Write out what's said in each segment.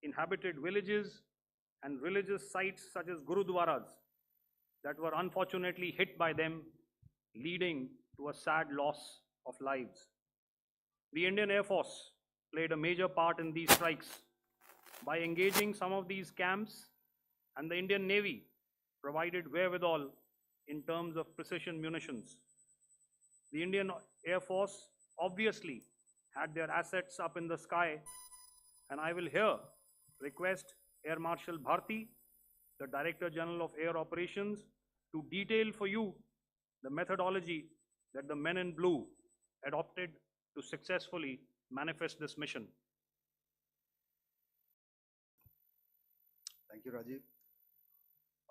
inhabited villages and religious sites such as Gurudwaras that were unfortunately hit by them, leading to a sad loss of lives. The Indian Air Force played a major part in these strikes by engaging some of these camps, and the Indian Navy provided wherewithal in terms of precision munitions. The Indian Air Force obviously had their assets up in the sky, and I will here request Air Marshal Bharti, the Director General of Air Operations, to detail for you the methodology that the men in blue adopted to successfully manifest this mission. Thank you, Rajiv.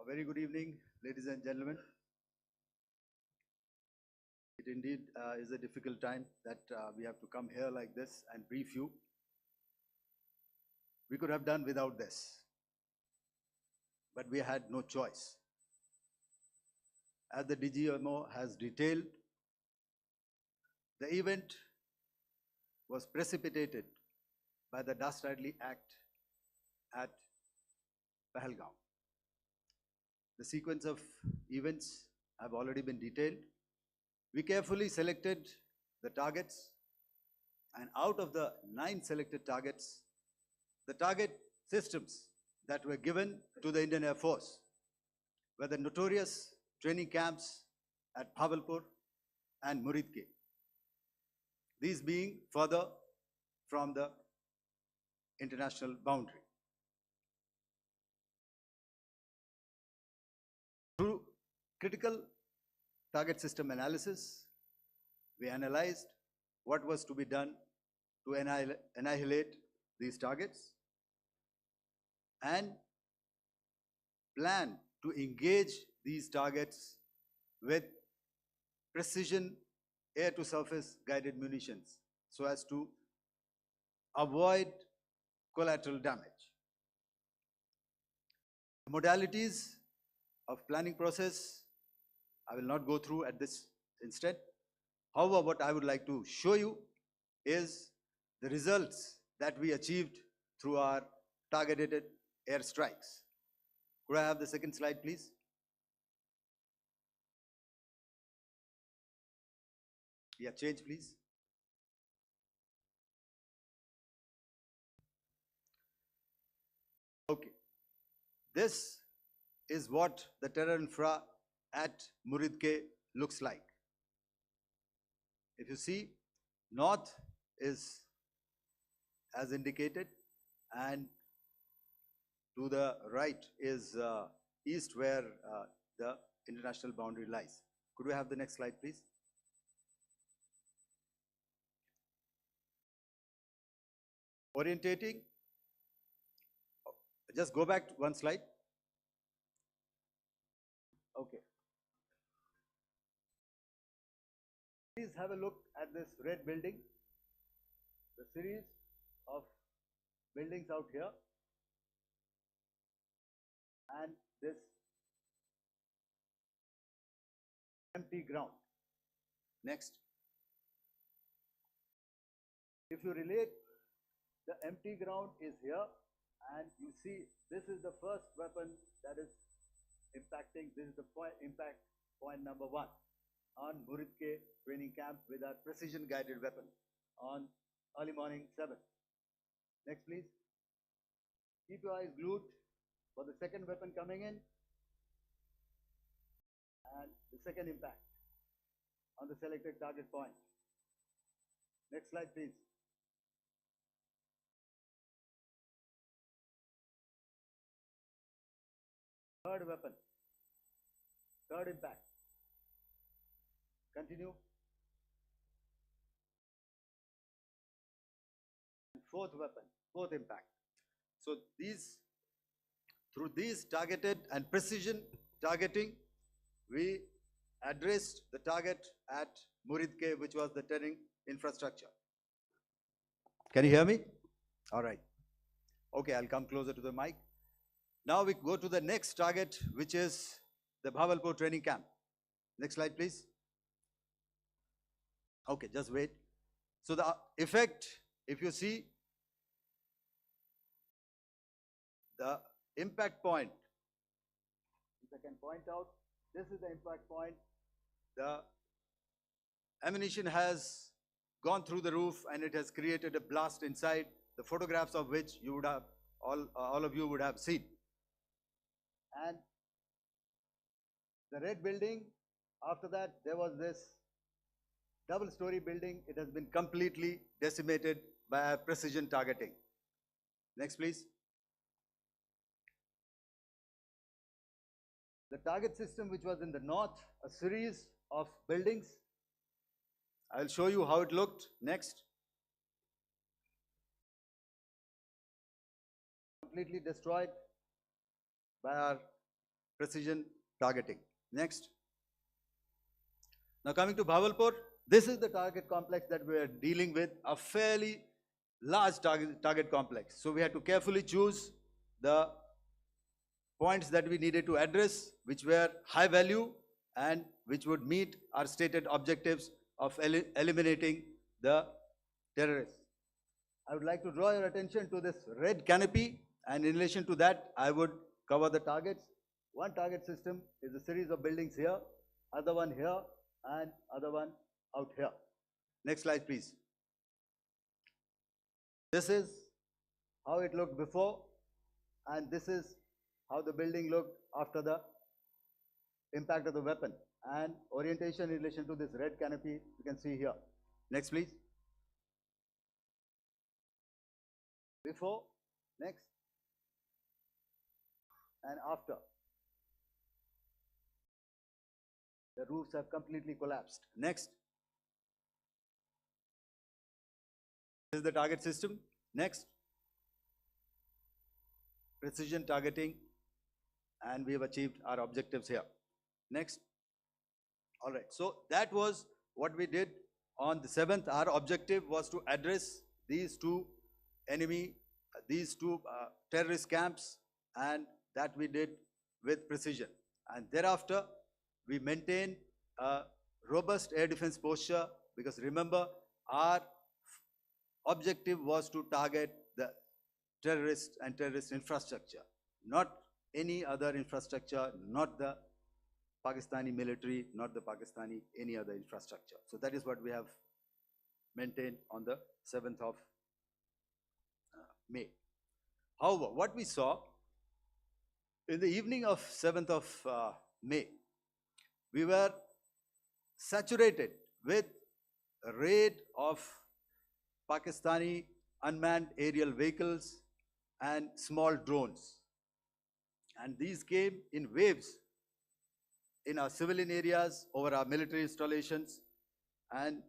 A very good evening, ladies and gentlemen. It indeed is a difficult time that we have to come here like this and brief you. We could have done without this, but we had no choice. As the DGMO has detailed, the event was precipitated by the dastardly act at Pahalgaon. The sequence of events have already been detailed. We carefully selected the targets, and out of the 9 selected targets, the target systems that were given to the Indian Air Force were the notorious training camps at Bhavalpur and Muridke, these being further from the international boundary. Through critical target system analysis, we analyzed what was to be done to annihilate these targets and plan to engage these targets with precision air-to-surface guided munitions so as to avoid collateral damage. The modalities of planning process I will not go through at this instant. However, what I would like to show you is the results that we achieved through our targeted airstrikes. Could I have the second slide, please? Yeah, change, please. Okay. This is what the terror infra at Muridke looks like. If you see, north is as indicated, and to the right is east, where the international boundary lies. Could we have the next slide, please? Orientating. Just go back one slide. Okay. Please have a look at this red building, the series of buildings out here, and this empty ground. Next. If you relate, the empty ground is here, and you see this is the first weapon that is impacting. This is the impact point number 1 on Muridke training camp with our precision guided weapon on early morning 7. Next, please. Keep your eyes glued for the second weapon coming in and the second impact on the selected target point. Next slide, please. Third weapon, third impact. Continue. And fourth weapon, fourth impact. So through these targeted and precision targeting, we addressed the target at Muridke, which was the terrain infrastructure. Can you hear me? All right. Okay, I'll come closer to the mic. Now we go to the next target, which is the Bhavalpur training camp. Next slide, please. Okay, just wait. So the effect, if you see, the impact point, if I can point out, this is the impact point. The ammunition has gone through the roof and it has created a blast inside, the photographs of which you would have, all of you would have seen. And the red building, after that, there was this double-story building. It has been completely decimated by precision targeting. Next, please. The target system, which was in the north, a series of buildings. I'll show you how it looked. Next. Completely destroyed by our precision targeting. Next. Now coming to Bhavalpur, this is the target complex that we are dealing with, a fairly large target complex. So we had to carefully choose the points that we needed to address, which were high value and which would meet our stated objectives of eliminating the terrorists. I would like to draw your attention to this red canopy, and in relation to that, I would cover the targets. One target system is a series of buildings here, other one here, and other one out here. Next slide, please. This is how it looked before, and this is how the building looked after the impact of the weapon. And orientation in relation to this red canopy, you can see here. Next, please. Before, next, and after. The roofs have completely collapsed. Next. This is the target system. Next. Precision targeting, and we have achieved our objectives here. Next. All right. So that was what we did on the 7th. Our objective was to address these two terrorist camps, and that we did with precision. And thereafter, we maintained a robust air defense posture, because remember, our objective was to target the terrorists and terrorist infrastructure, not any other infrastructure, not the Pakistani military, not the Pakistani any other infrastructure. So that is what we have maintained on the 7th of May. However, what we saw in the evening of 7th of May, we were saturated with a raid of Pakistani unmanned aerial vehicles and small drones. And these came in waves in our civilian areas, over our military installations, and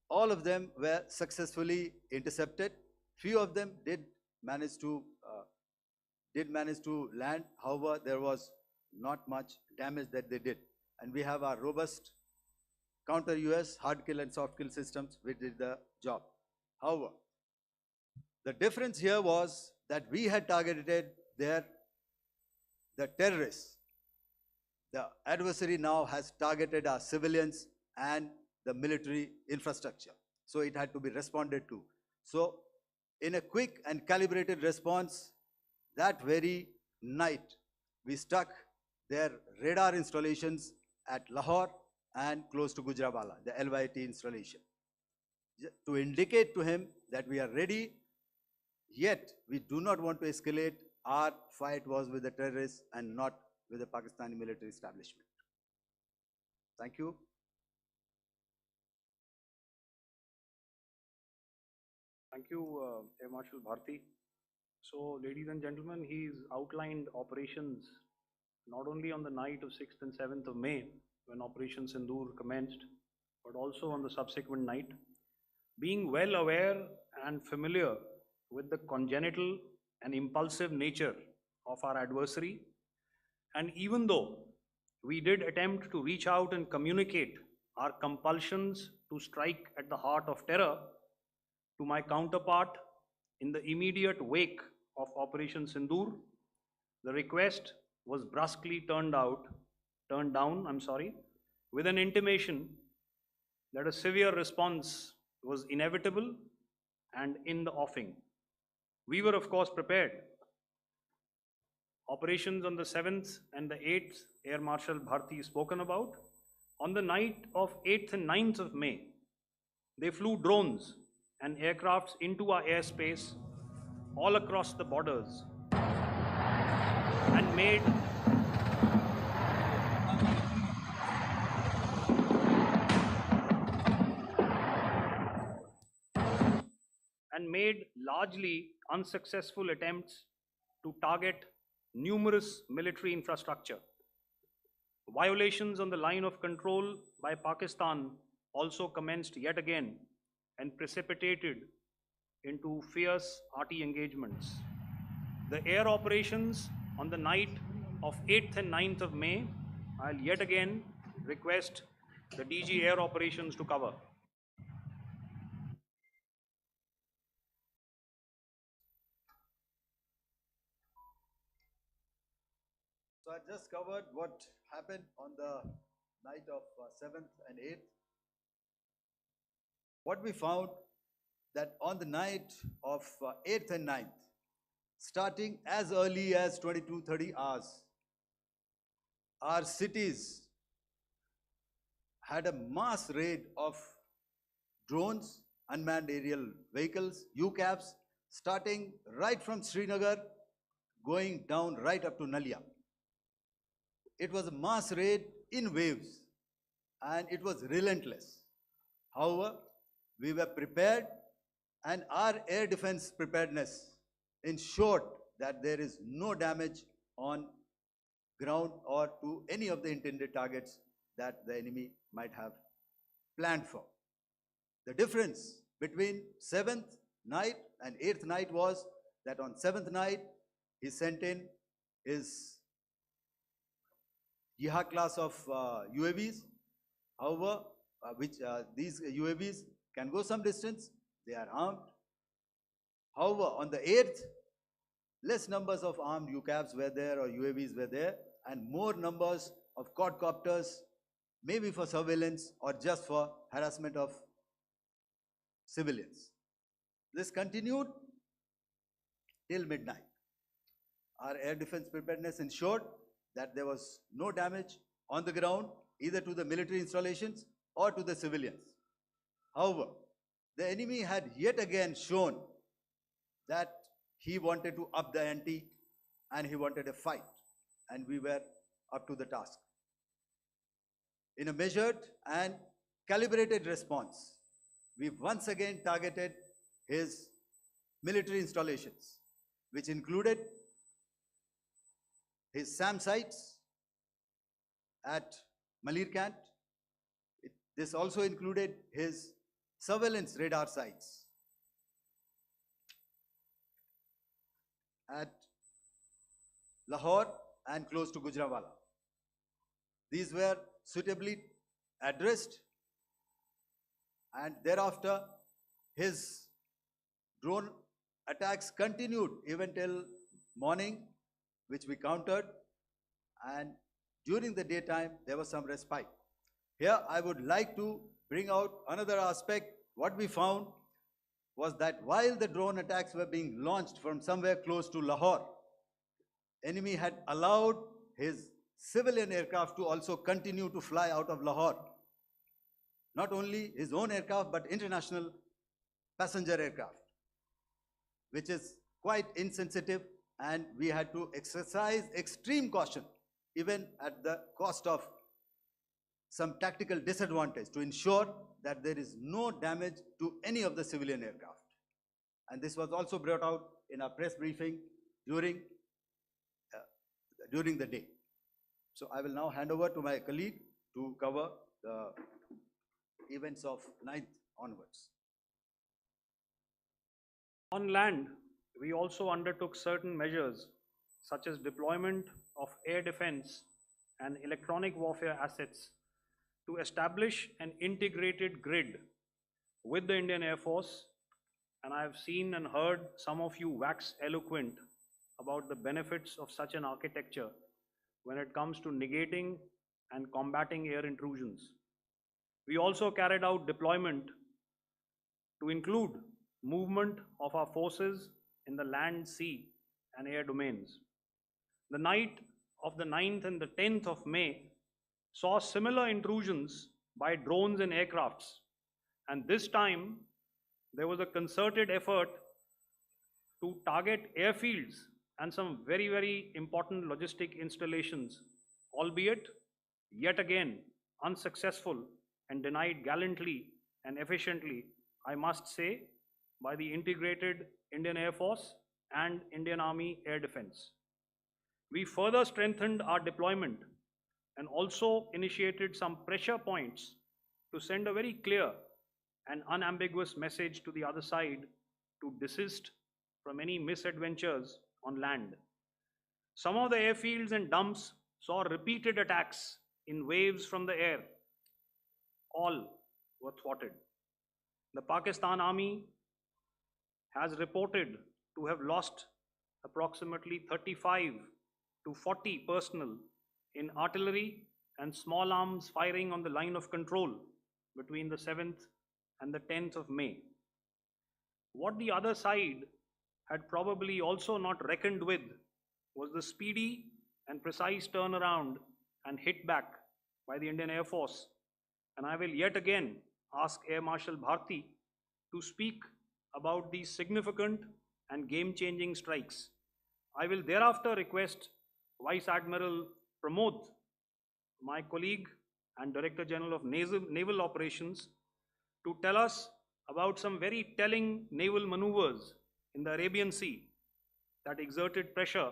all of them were successfully intercepted. Few of them did manage to land. However, there was not much damage that they did. And we have our robust counter-US hard kill and soft kill systems which did the job. However, the difference here was that we had targeted the terrorists. The adversary now has targeted our civilians and the military infrastructure. So it had to be responded to. So in a quick and calibrated response, that very night, we struck their radar installations at Lahore and close to Gujranwala, the LYT installation, to indicate to him that we are ready, yet we do not want to escalate. Our fight was with the terrorists and not with the Pakistani military establishment. Thank you. Thank you, Air Marshal Bharti. So, ladies and gentlemen, he's outlined operations not only on the night of 6th and 7th of May, when Operation Sindoor commenced, but also on the subsequent night. Being well aware and familiar with the congenital and impulsive nature of our adversary, and even though we did attempt to reach out and communicate our compulsions to strike at the heart of terror to my counterpart in the immediate wake of Operation Sindoor, the request was brusquely turned down, with an intimation that a severe response was inevitable and in the offing. We were, of course, prepared Operations on the 7th and the 8th, Air Marshal Bharti spoken about. On the night of 8th and 9th of May, they flew drones and aircrafts into our airspace all across the borders and made largely unsuccessful attempts to target numerous military infrastructure. Violations on the line of control by Pakistan also commenced yet again and precipitated into fierce arty engagements. The air operations on the night of 8th and 9th of May, I'll yet again request the DG Air Operations to cover. So I just covered what happened on the night of 7th and 8th. What we found that on the night of 8th and 9th, starting as early as 22:30 hours, our cities had a mass raid of drones, unmanned aerial vehicles, UCAVs, starting right from Srinagar, going down right up to Nalia. It was a mass raid in waves and it was relentless. However, we were prepared and our air defense preparedness ensured that there is no damage on ground or to any of the intended targets that the enemy might have planned for. The difference between 7th night and 8th night was that on 7th night, he sent in his Jihad class of UAVs. However, these UAVs can go some distance, they are armed. However, on the 8th, less numbers of armed UCAVs were there or UAVs were there, and more numbers of quadcopters, maybe for surveillance or just for harassment of civilians. This continued till midnight. Our air defense preparedness ensured that there was no damage on the ground, either to the military installations or to the civilians. However, the enemy had yet again shown that he wanted to up the ante and he wanted a fight, and we were up to the task. In a measured and calibrated response, we once again targeted his military installations, which included his SAM sites at Malirkant. This also included his surveillance radar sites at Lahore and close to Gujranwala. These were suitably addressed, and thereafter his drone attacks continued even till morning, which we countered, and during the daytime there was some respite. Here I would like to bring out another aspect. What we found was that while the drone attacks were being launched from somewhere close to Lahore, enemy had allowed his civilian aircraft to also continue to fly out of Lahore. Not only his own aircraft, but international passenger aircraft, which is quite insensitive, and we had to exercise extreme caution, even at the cost of some tactical disadvantage, to ensure that there is no damage to any of the civilian aircraft. And this was also brought out in our press briefing during the day. So I will now hand over to my colleague to cover the events of 9th onwards. On land, we also undertook certain measures such as deployment of air defense and electronic warfare assets to establish an integrated grid with the Indian Air Force, and I have seen and heard some of you wax eloquent about the benefits of such an architecture when it comes to negating and combating air intrusions. We also carried out deployment to include movement of our forces in the land, sea, and air domains. The night of the 9th and the 10th of May saw similar intrusions by drones and aircrafts. And this time, there was a concerted effort to target airfields and some very, very important logistic installations, albeit yet again unsuccessful and denied gallantly and efficiently, I must say, by the integrated Indian Air Force and Indian Army Air Defense. We further strengthened our deployment and also initiated some pressure points to send a very clear and unambiguous message to the other side to desist from any misadventures on land. Some of the airfields and dumps saw repeated attacks in waves from the air. All were thwarted. The Pakistan Army has reported to have lost approximately 35 to 40 personnel in artillery and small arms firing on the line of control between the 7th and the 10th of May. What the other side had probably also not reckoned with was the speedy and precise turnaround and hit back by the Indian Air Force. And I will yet again ask Air Marshal Bharti to speak about these significant and game-changing strikes. I will thereafter request Vice Admiral Pramod, my colleague and Director General of Naval Operations, to tell us about some very telling naval maneuvers in the Arabian Sea that exerted pressure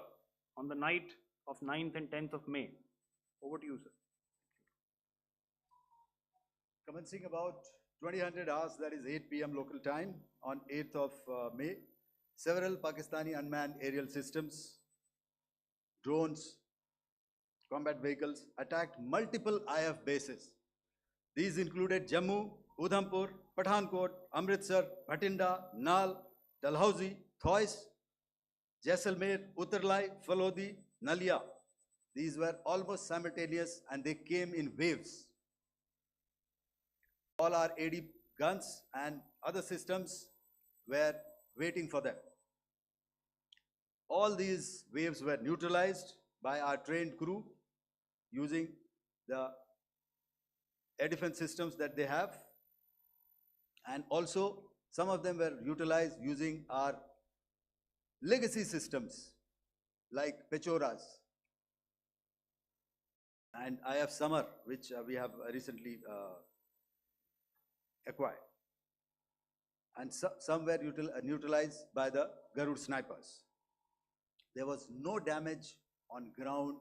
on the night of 9th and 10th of May. Over to you, sir. Commencing about 2000 hours, that is 8 p.m. local time, on 8th of May, several Pakistani unmanned aerial systems, drones, combat vehicles attacked multiple IF bases. These included Jammu, Udhampur, Pathankot, Amritsar, Bhatinda, Nal, Dalhousie, Thois, Jaisalmer, Uttarlai, Falodi, Nalia. These were almost simultaneous and they came in waves. All our AD guns and other systems were waiting for them. All these waves were neutralized by our trained crew using the air defense systems that they have, and also some of them were utilized using our legacy systems like Pechoras and IF Summer, which we have recently acquired. And some were neutralized by the Garud snipers. There was no damage on ground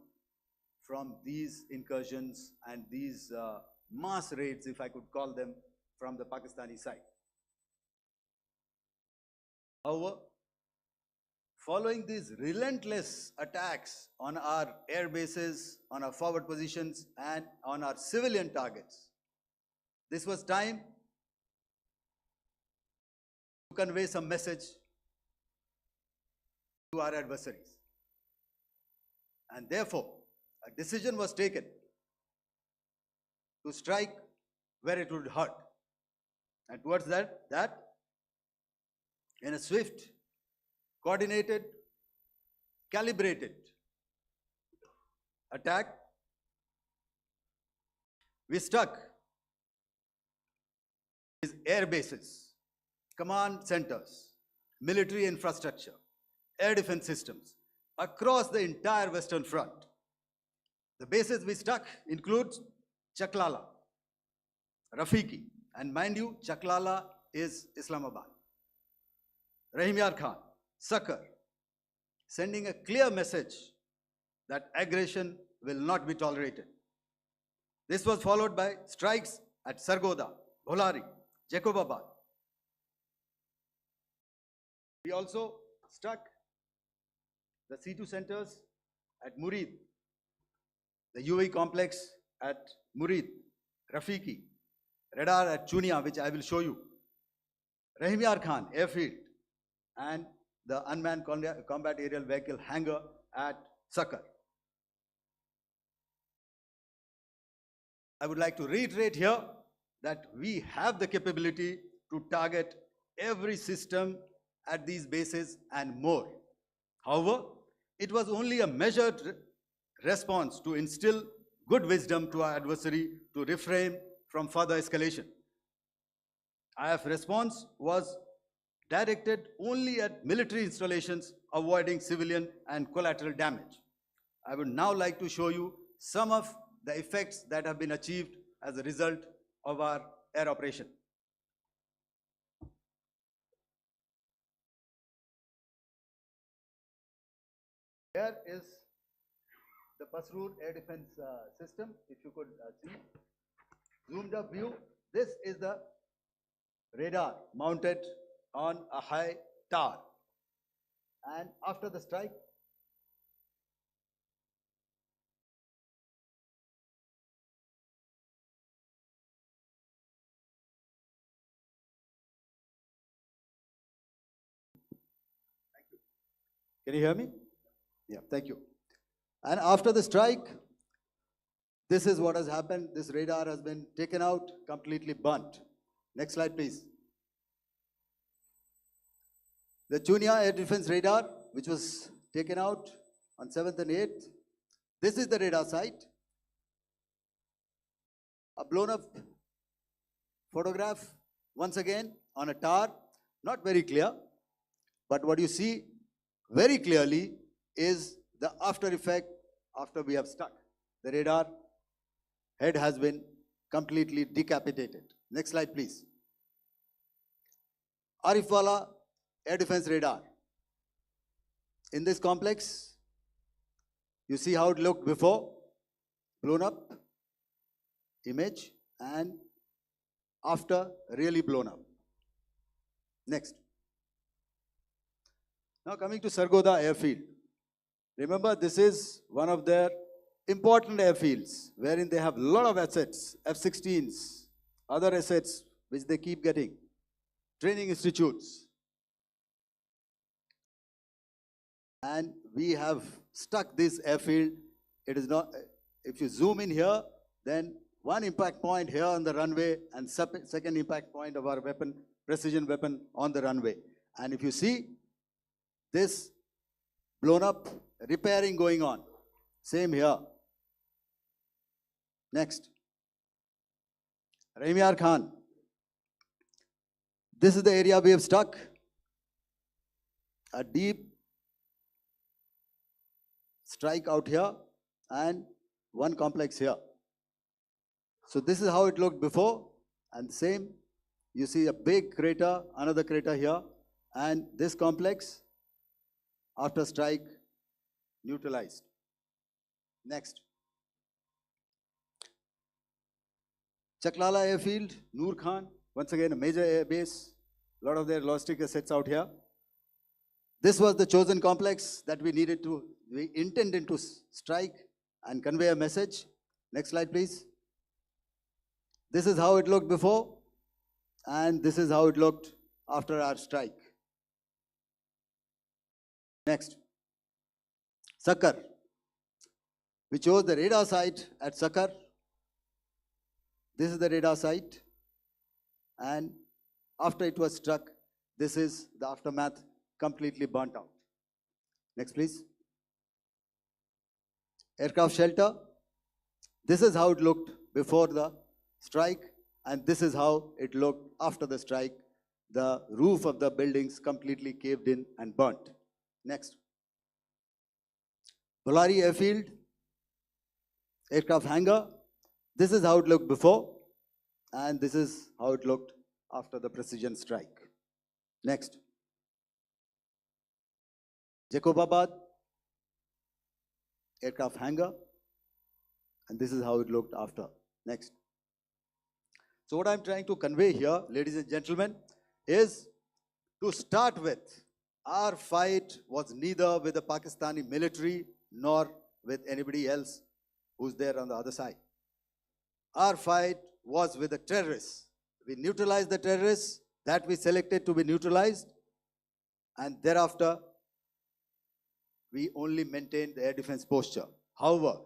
from these incursions and these mass raids, if I could call them, from the Pakistani side. However, following these relentless attacks on our air bases, on our forward positions, and on our civilian targets, this was time to convey some message to our adversaries. And therefore, a decision was taken to strike where it would hurt. And towards that in a swift, coordinated, calibrated attack, we struck these air bases, command centers, military infrastructure, air defense systems across the entire Western Front. The bases we struck include Chaklala, Rafiki, and mind you, Chaklala is Islamabad, Rahim Yar Khan, Sakar, sending a clear message that aggression will not be tolerated. This was followed by strikes at Sargoda, Bholari, Jacobabad. We also struck the C2 centers at Murid, the UAE complex at Murid, Rafiki, radar at Chunia, which I will show you, Rahim Yar Khan airfield, and the unmanned combat aerial vehicle hangar at Sakar. I would like to reiterate here that we have the capability to target every system at these bases and more. However, It was only a measured response to instill good wisdom to our adversary to refrain from further escalation. IF response was directed only at military installations, avoiding civilian and collateral damage. I would now like to show you some of the effects that have been achieved as a result of our air operation. Here is the Pasroor air defense system. If you could see, zoomed up view. This is the radar mounted on a high tower. And after the strike, can you hear me? Yeah, thank you. And after the strike, this is what has happened. This radar has been taken out, completely burnt. Next slide, please. The Chunia air defense radar, which was taken out on 7th and 8th. This is the radar site. A blown up photograph, once again, on a tower. Not very clear, but what you see very clearly is the after effect after we have stuck. The radar head has been completely decapitated. Next slide, please. Arifwala air defense radar. In this complex, you see how it looked before, blown up image, and after really blown up. Next. Now coming to Sargodha airfield. Remember, this is one of their important airfields wherein they have a lot of assets, F-16s, other assets which they keep getting, training institutes. And we have stuck this airfield. It is not, if you zoom in here, then one impact point here on the runway and second impact point of our weapon, precision weapon on the runway. And if you see, this blown up, repairing going on. Same here. Next. Rahimyar Khan. This is the area we have stuck. A deep strike out here and one complex here. So this is how it looked before, and same. You see a big crater, another crater here, and this complex after strike neutralized. Next. Chaklala airfield, Noor Khan, once again a major air base, a lot of their logistic assets out here. This was the chosen complex that we intended to strike and convey a message. Next slide, please. This is how it looked before, and this is how it looked after our strike. Next. Sakar. We chose the radar site at Sakar. This is the radar site, and after it was struck, this is the aftermath, completely burnt out. Next, please. Aircraft shelter. This is how it looked before the strike, and this is how it looked after the strike. The roof of the buildings completely caved in and burnt. Next. Bolari airfield, aircraft hangar. This is how it looked before, and this is how it looked after the precision strike. Next. Jacobabad, aircraft hangar, and this is how it looked after. Next. So what I'm trying to convey here, ladies and gentlemen, is to start with, our fight was neither with the Pakistani military nor with anybody else who's there on the other side. Our fight was with the terrorists. We neutralized the terrorists that we selected to be neutralized, and thereafter, we only maintained the air defense posture. However,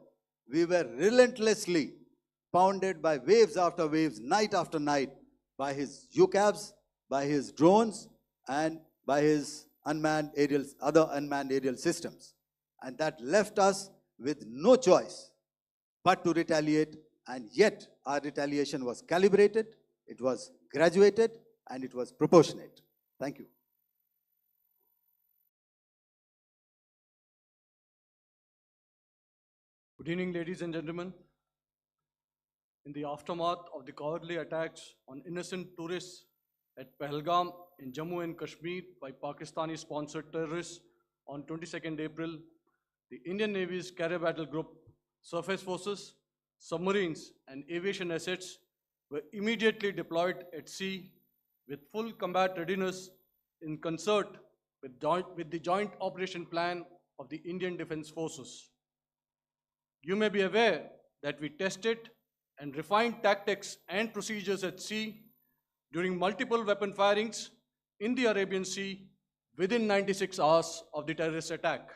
we were relentlessly pounded by waves after waves, night after night, by his UCAVs, by his drones, and by his other unmanned aerial systems. and that left us with no choice but to retaliate, and yet our retaliation was calibrated, it was graduated, and it was proportionate. Thank you. Good evening, ladies and gentlemen. In the aftermath of the cowardly attacks on innocent tourists at Pahalgam in Jammu and Kashmir by Pakistani-sponsored terrorists on 22nd April, the Indian Navy's Carrier Battle Group, surface forces, submarines, and aviation assets were immediately deployed at sea with full combat readiness in concert with the Joint Operation Plan of the Indian Defence Forces. You may be aware that we tested and refined tactics and procedures at sea during multiple weapon firings in the Arabian Sea within 96 hours of the terrorist attack.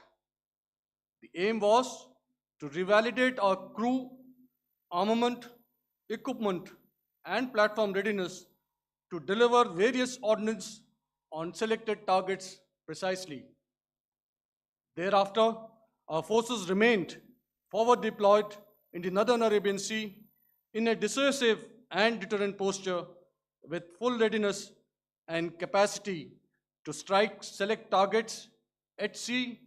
The aim was to revalidate our crew, armament, equipment, and platform readiness to deliver various ordnance on selected targets precisely. Thereafter, our forces remained forward deployed in the Northern Arabian Sea in a dissuasive and deterrent posture with full readiness and capacity to strike select targets at sea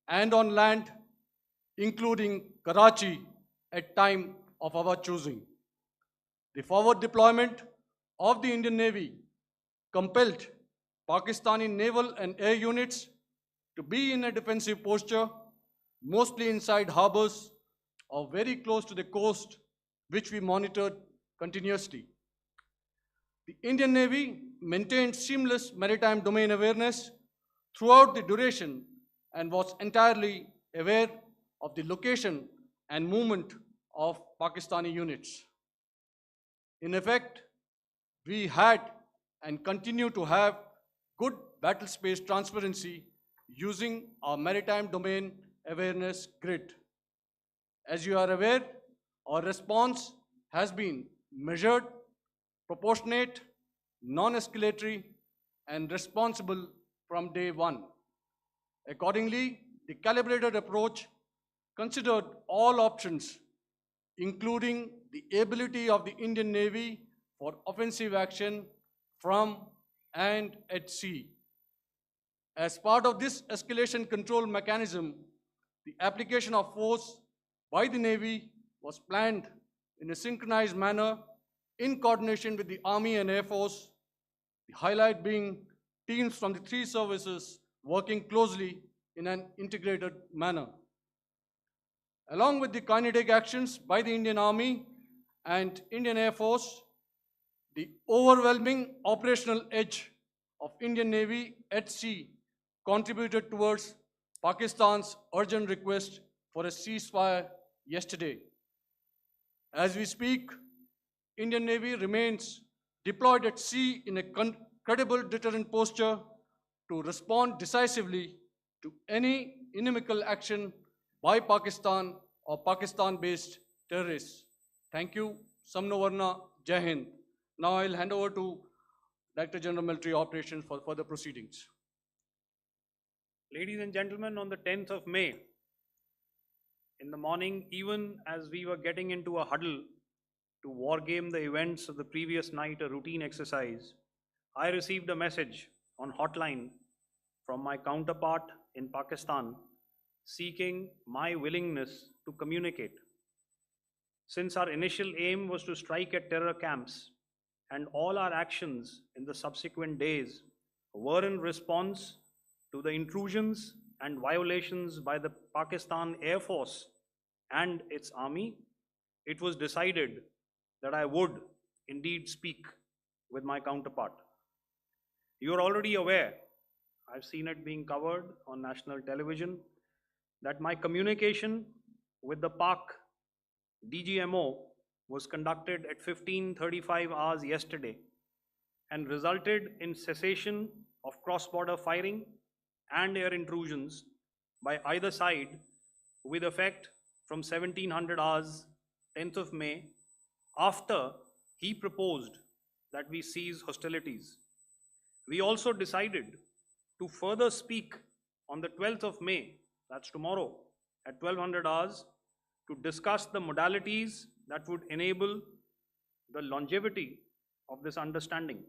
and on land, including Karachi at time of our choosing. The forward deployment of the Indian Navy compelled Pakistani naval and air units to be in a defensive posture, mostly inside harbors or very close to the coast, which we monitored continuously. The Indian Navy maintained seamless maritime domain awareness throughout the duration and was entirely aware of the location and movement of Pakistani units. In effect, we had and continue to have good battle space transparency using our maritime domain awareness grid. As you are aware, our response has been measured, proportionate, non-escalatory, and responsible from day one. Accordingly, the calibrated approach considered all options, including the ability of the Indian Navy for offensive action from and at sea. As part of this escalation control mechanism, the application of force by the Navy was planned in a synchronized manner in coordination with the Army and Air Force, the highlight being teams from the three services working closely in an integrated manner. Along with the kinetic actions by the Indian Army and Indian Air Force, the overwhelming operational edge of Indian Navy at sea contributed towards Pakistan's urgent request for a ceasefire yesterday. As we speak, Indian Navy remains deployed at sea in a credible deterrent posture to respond decisively to any inimical action by Pakistan or Pakistan-based terrorists. Thank you. Samno Varna, Jai Hind. Now I'll hand over to Director General Military Operations for further proceedings. Ladies and gentlemen, on the 10th of May, in the morning, even as we were getting into a huddle to wargame the events of the previous night, a routine exercise, I received a message on hotline from my counterpart in Pakistan seeking my willingness to communicate. Since our initial aim was to strike at terror camps, and all our actions in the subsequent days were in response to the intrusions and violations by the Pakistan Air Force and its army, it was decided that I would indeed speak with my counterpart. You are already aware, I've seen it being covered on national television, that my communication with the Pak DGMO was conducted at 15:35 hours yesterday and resulted in cessation of cross-border firing and air intrusions by either side with effect from 1700 hours 10th of May, after he proposed that we cease hostilities. We also decided to further speak on the 12th of May, that's tomorrow, at 1200 hours to discuss the modalities that would enable the longevity of this understanding.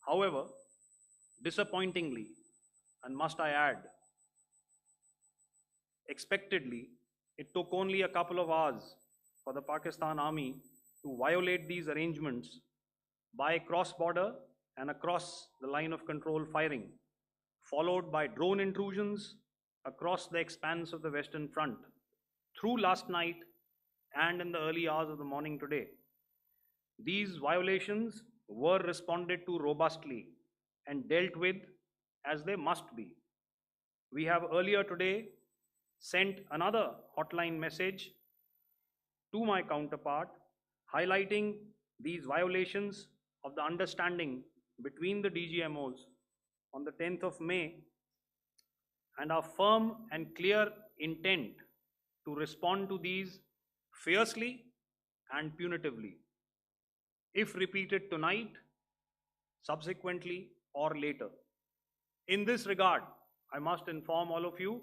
However, disappointingly, and must I add, expectedly, it took only a couple of hours for the Pakistan Army to violate these arrangements by cross-border and across the line of control firing, followed by drone intrusions across the expanse of the Western Front through last night and in the early hours of the morning today. These violations were responded to robustly and dealt with as they must be. We have earlier today sent another hotline message to my counterpart highlighting these violations of the understanding between the DGMOs on the 10th of May and our firm and clear intent to respond to these fiercely and punitively, if repeated tonight, subsequently, or later. In this regard, I must inform all of you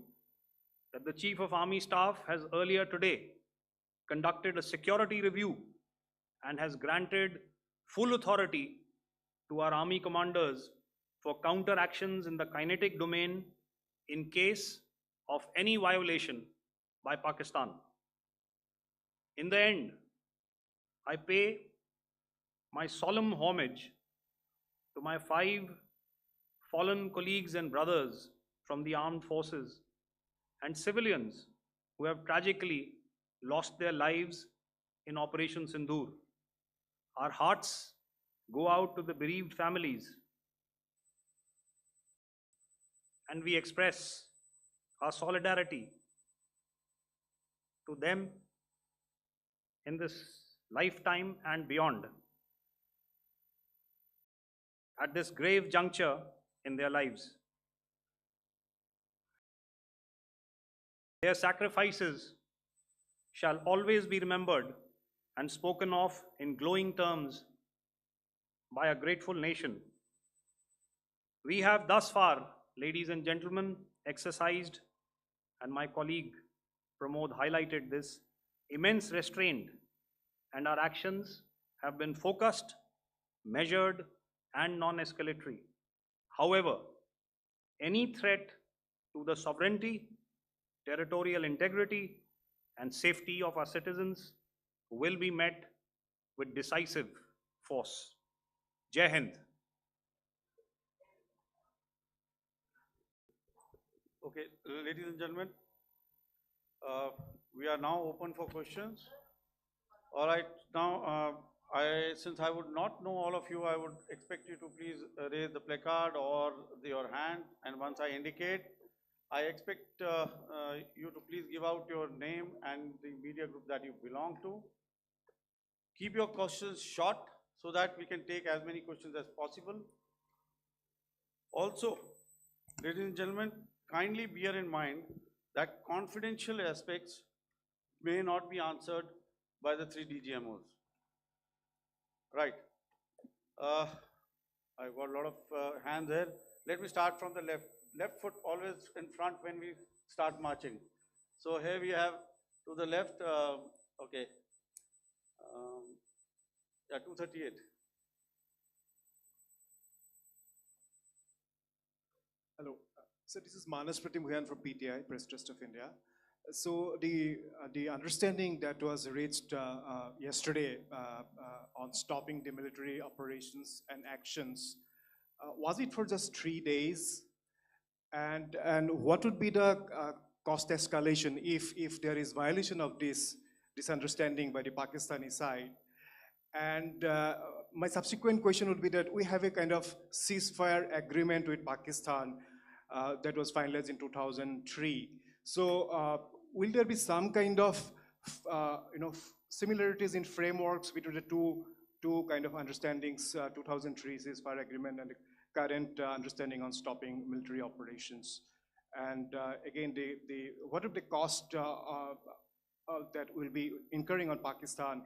that the Chief of Army Staff has earlier today conducted a security review and has granted full authority to our Army commanders for counter actions in the kinetic domain in case of any violation by Pakistan. In the end, I pay my solemn homage to my 5 fallen colleagues and brothers from the armed forces and civilians who have tragically lost their lives in Operation Sindoor. Our hearts go out to the bereaved families, and we express our solidarity to them in this lifetime and beyond at this grave juncture in their lives. Their sacrifices shall always be remembered and spoken of in glowing terms by a grateful nation. We have thus far, ladies and gentlemen, exercised, and my colleague Pramod highlighted this, immense restraint, and our actions have been focused, measured, and non-escalatory. However, any threat to the sovereignty, territorial integrity, and safety of our citizens will be met with decisive force. Jai Hind. Okay, ladies and gentlemen, we are now open for questions. All right, now since I would not know all of you, I would expect you to please raise the placard or your hand, and once I indicate, I expect you to please give out your name and the media group that you belong to. Keep your questions short so that we can take as many questions as possible. Also, ladies and gentlemen, kindly bear in mind that confidential aspects may not be answered by the 3 DGMOs. Right. I've got a lot of hands here. Let me start from the left. Left foot always in front when we start marching. So here we have to the left, okay, yeah, 238. Hello. So this is Manas Pratimhuyan from PTI, Press Trust of India. So the understanding that was reached yesterday on stopping the military operations and actions, was it for just 3 days? And what would be the cost escalation if there is violation of this understanding by the Pakistani side? And my subsequent question would be that we have a kind of ceasefire agreement with Pakistan that was finalized in 2003. So will there be some kind of similarities in frameworks between the two kind of understandings, 2003 ceasefire agreement and the current understanding on stopping military operations? And again, what are the cost that will be incurring on Pakistan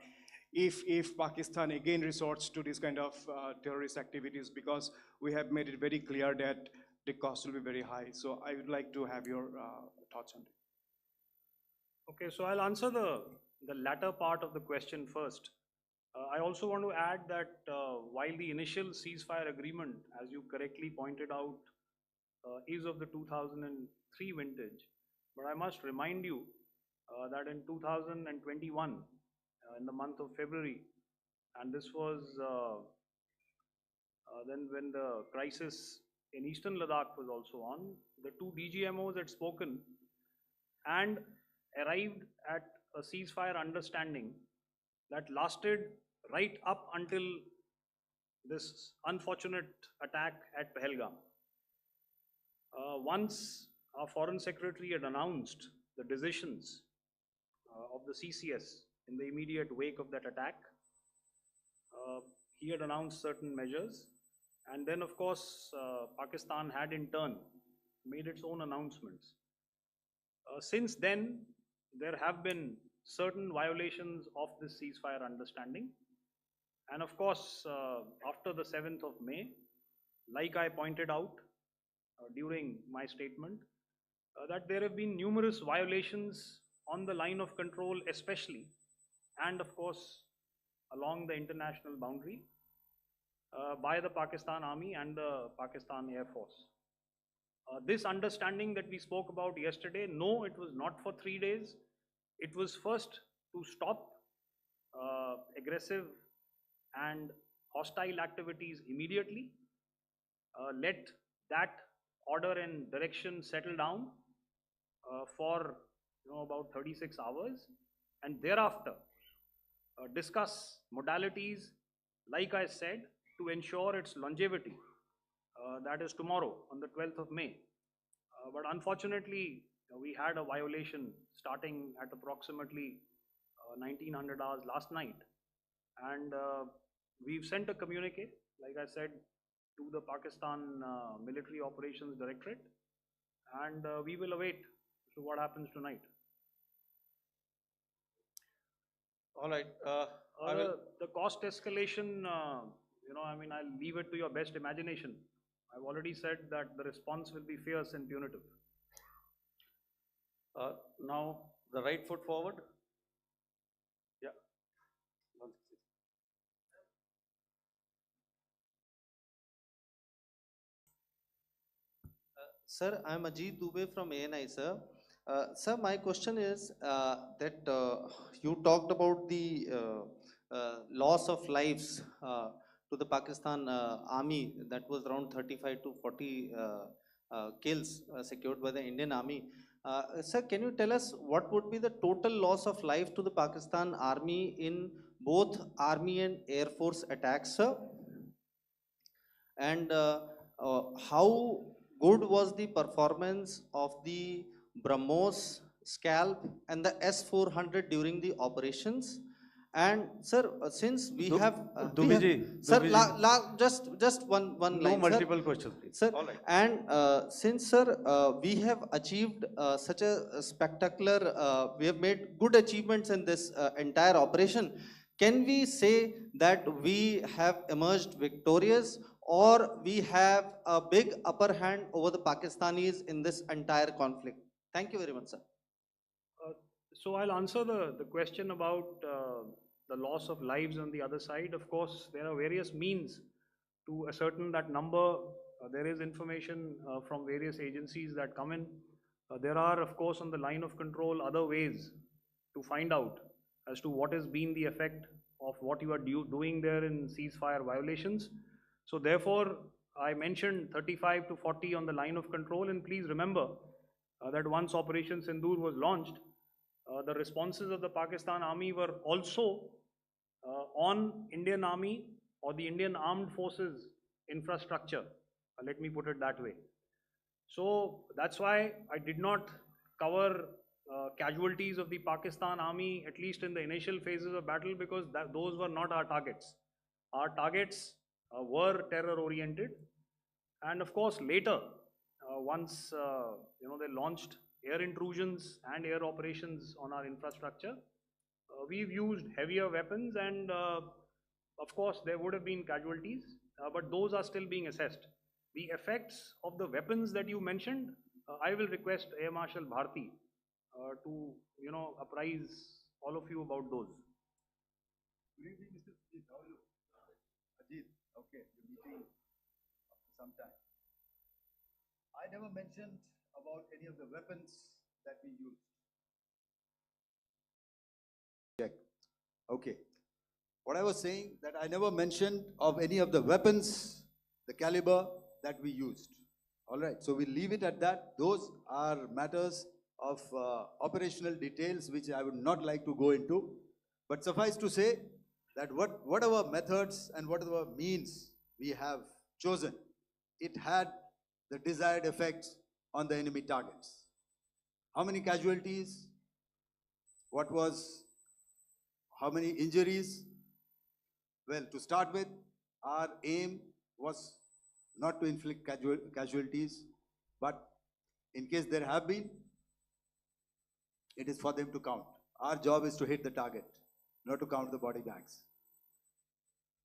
if Pakistan again resorts to this kind of terrorist activities, because we have made it very clear that the cost will be very high. So I would like to have your thoughts on it. Okay, so I'll answer the latter part of the question first. I also want to add that while the initial ceasefire agreement, as you correctly pointed out, is of the 2003 vintage, but I must remind you that in 2021, in the month of February, and this was then when the crisis in eastern Ladakh was also on, the two DGMOs had spoken and arrived at a ceasefire understanding that lasted right up until this unfortunate attack at Pahalgam. Once our Foreign Secretary had announced the decisions of the CCS in the immediate wake of that attack, he had announced certain measures, and then of course Pakistan had in turn made its own announcements. Since then, there have been certain violations of this ceasefire understanding. And of course, after the 7th of May, like I pointed out during my statement, that there have been numerous violations on the line of control especially, and of course along the international boundary by the Pakistan Army and the Pakistan Air Force. This understanding that we spoke about yesterday, no, it was not for 3 days. It was first to stop aggressive and hostile activities immediately, let that order and direction settle down for about 36 hours, and thereafter discuss modalities, like I said, to ensure its longevity. That is tomorrow on the 12th of May. But unfortunately, we had a violation starting at approximately 1900 hours last night. And we've sent a communique, like I said, to the Pakistan Military Operations Directorate, and we will await what happens tonight. All right. I will. The cost escalation, I mean, I'll leave it to your best imagination. I've already said that the response will be fierce and punitive. Now, the right foot forward. Yeah. Sir, I'm Ajit Dubey from ANI, sir. Sir, my question is that you talked about the loss of lives to the Pakistan army, that was around 35 to 40 kills secured by the Indian army. Sir, can you tell us what would be the total loss of life to the Pakistan army in both army and air force attacks, sir? And how good was the performance of the BrahMos, Scalp and the S-400 during the operations? And sir, since we have sir, just one No line, multiple sir. questions, please. Sir, All right. and since sir, we have achieved such a spectacular, we have made good achievements in this entire operation. Can we say that we have emerged victorious, or we have a big upper hand over the Pakistanis in this entire conflict? Thank you very much, sir. So I'll answer the question about the loss of lives on the other side. Of course, there are various means to ascertain that number. There is information from various agencies that come in. There are, of course, on the line of control, other ways to find out as to what has been the effect of what you are doing there in ceasefire violations. So therefore, I mentioned 35 to 40 on the line of control, and please remember that once Operation Sindoor was launched, the responses of the Pakistan Army were also on Indian Army or the Indian Armed Forces infrastructure. Let me put it that way. So that's why I did not cover casualties of the Pakistan Army, at least in the initial phases of battle, because those were not our targets. Our targets were terror-oriented, and of course later, once they launched air intrusions and air operations on our infrastructure, we've used heavier weapons, and of course there would have been casualties, but those are still being assessed. The effects of the weapons that you mentioned, I will request Air Marshal Bharti to, apprise all of you about those. Good evening, Mr. Ajit. How are you? Ajit, okay, you're meeting after some time. I never mentioned about any of the weapons that we used. Check. Okay. What I was saying that I never mentioned of any of the weapons, the caliber that we used. All right. So we leave it at that. Those are matters of operational details which I would not like to go into. But suffice to say that whatever methods and whatever means we have chosen, it had the desired effects on the enemy targets. How many casualties? What was, how many injuries? Well, to start with, our aim was not to inflict casualties, but in case there have been, it is for them to count. Our job is to hit the target, not to count the body bags.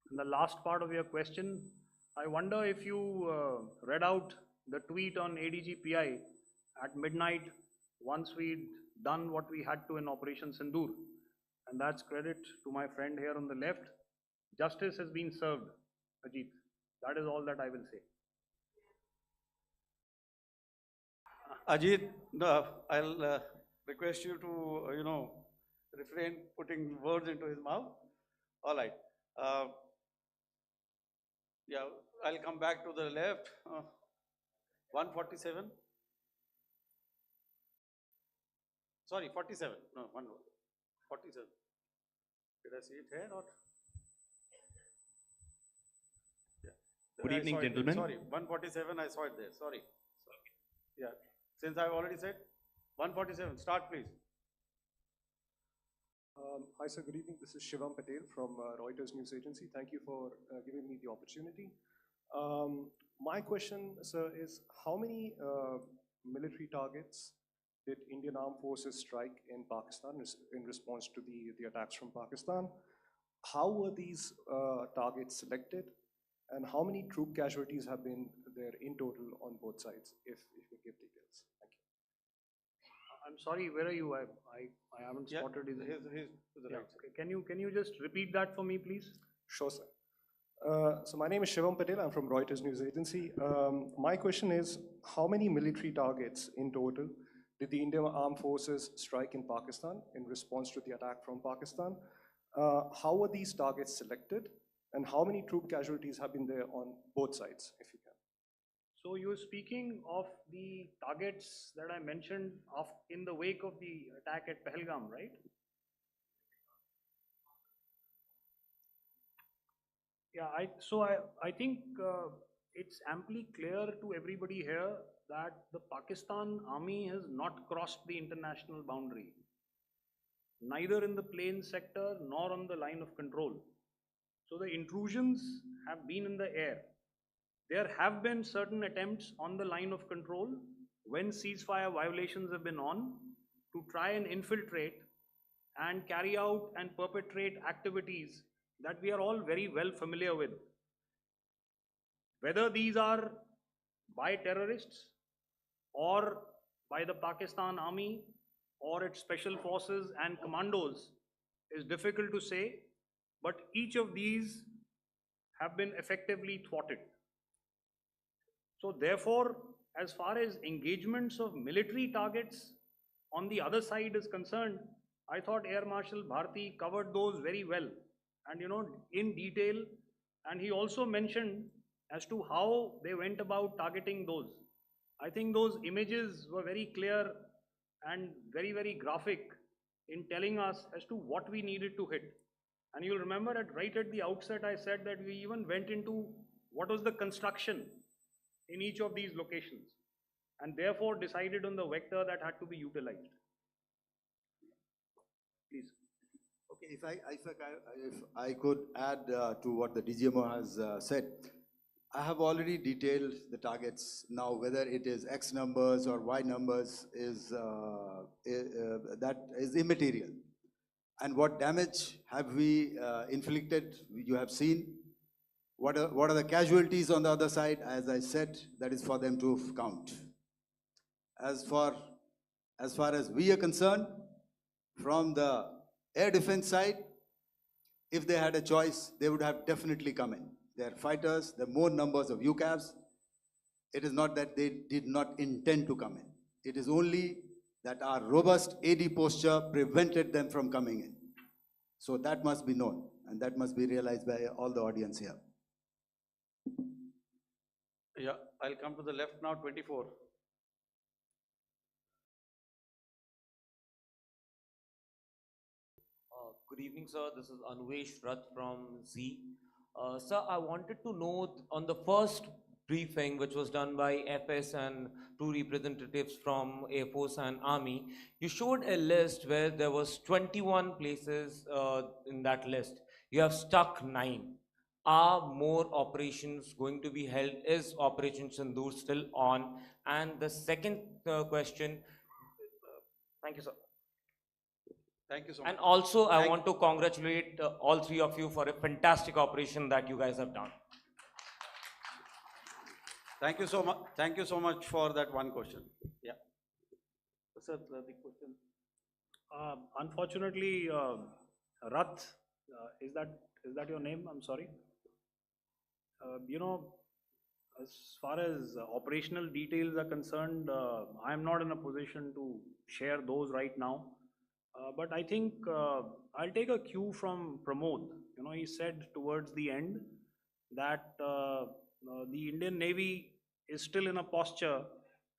And the last part of your question, I wonder if you read out the tweet on ADGPI at midnight once we'd done what we had to in Operation Sindoor. And that's credit to my friend here on the left. Justice has been served, Ajit. That is all that I will say. Ajit, no, I'll request you to, refrain putting words into his mouth. All right. Yeah, I'll come back to the left. 147. Sorry, 47. No, 47. Did I see it here or? Yeah. Good I evening, saw it there. gentlemen. Sorry, 147, I saw it there. Sorry. Yeah, since I've already said 147, start please. Hi, sir. Good evening. This is Shivam Patel from Reuters News Agency. Thank you for giving me the opportunity. My question, sir, is how many military targets did Indian Armed Forces strike in Pakistan in response to the attacks from Pakistan? How were these targets selected? And how many troop casualties have been there in total on both sides, if you give details? Thank you. I'm sorry, where are you? I haven't Yeah, spotted his. he's to the Yeah, right. okay. Can you just repeat that for me, please? Sure, sir. So my name is Shivam Patel. I'm from Reuters News Agency. My question is, how many military targets in total did the Indian Armed Forces strike in Pakistan in response to the attack from Pakistan? How were these targets selected? And how many troop casualties have been there on both sides, if you can? So you're speaking of the targets that I mentioned in the wake of the attack at Pahalgam, right? Yeah, I think it's amply clear to everybody here that the Pakistan army has not crossed the international boundary, neither in the plain sector nor on the line of control. So the intrusions have been in the air. There have been certain attempts on the line of control when ceasefire violations have been on to try and infiltrate and carry out and perpetrate activities that we are all very well familiar with. Whether these are by terrorists or by the Pakistan army or its special forces and commandos is difficult to say, but each of these have been effectively thwarted. So therefore, as far as engagements of military targets on the other side is concerned, I thought Air Marshal Bharti covered those very well and in detail, and he also mentioned as to how they went about targeting those. I think those images were very clear and very, very graphic in telling us as to what we needed to hit. And you'll remember right at the outset, I said that we even went into what was the construction in each of these locations, and therefore decided on the vector that had to be utilized. Please. Okay, if I could add to what the DGMO has said, I have already detailed the targets. Now, whether it is X numbers or Y numbers is that is immaterial. And what damage have we inflicted? You have seen. What are the casualties on the other side? As I said, that is for them to count. As for as far as we are concerned, from the air defense side, if they had a choice, they would have definitely come in. They are fighters, there are more numbers of UCAVs. It is not that they did not intend to come in. It is only that our robust AD posture prevented them from coming in. So that must be known, and that must be realized by all the audience here. Yeah, I'll come to the left now, 24. Good evening, sir. This is Anvesh Rath from Z. Sir, I wanted to know on the first briefing, which was done by FS and two representatives from Air Force and Army, you showed a list where there was 21 places in that list. You have stuck 9. Are more operations going to be held? Is Operation Sindoor still on? And the second question, thank you, sir. Thank you so much. And also, I want to congratulate all three of you for a fantastic operation that you guys have done. Thank you so much. Thank you so much for that one question. Yeah. Sir, the question. Unfortunately, Rath, is that your name? I'm sorry. You know, as far as operational details are concerned, I am not in a position to share those right now. But I think I'll take a cue from Pramod. You know, he said towards the end that the Indian Navy is still in a posture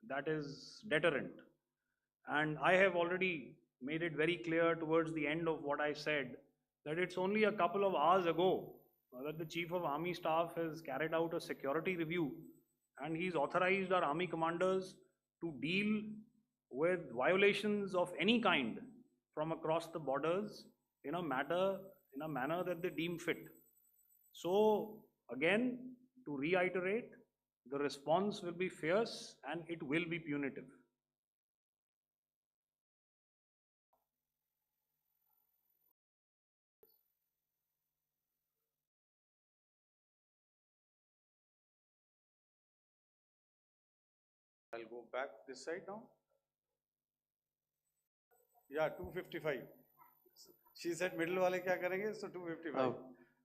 that is deterrent. And I have already made it very clear towards the end of what I said that it's only a couple of hours ago that the Chief of Army Staff has carried out a security review, and he's authorized our Army commanders to deal with violations of any kind from across the borders in a manner that they deem fit. So again, to reiterate, the response will be fierce and it will be punitive. I'll go back this side now. Yeah, 255. She said middle wale kya karenge? So 255.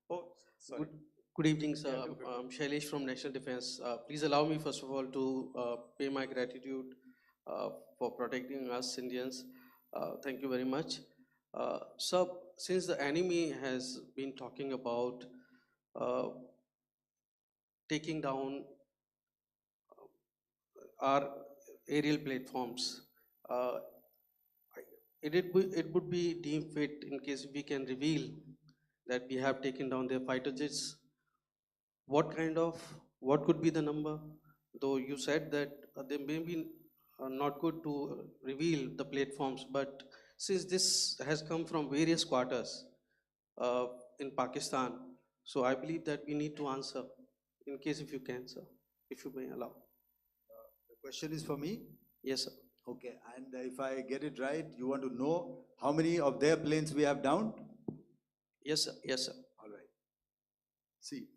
Oh, sorry. Good evening, sir. Yeah, 255. I'm Shailesh from National Defense. Please allow me, first of all, to pay my gratitude for protecting us Indians. Thank you very much. Sir, since the enemy has been talking about taking down our aerial platforms, it would be deemed fit in case we can reveal that we have taken down their fighter jets. What could be the number? Though you said that they may be not good to reveal the platforms, but since this has come from various quarters in Pakistan, so I believe that we need to answer, in case if you can, sir, if you may allow. The question is for me? Yes, sir. Okay, and if I get it right, you want to know how many of their planes we have downed? Yes, sir. Yes, sir. All right. See,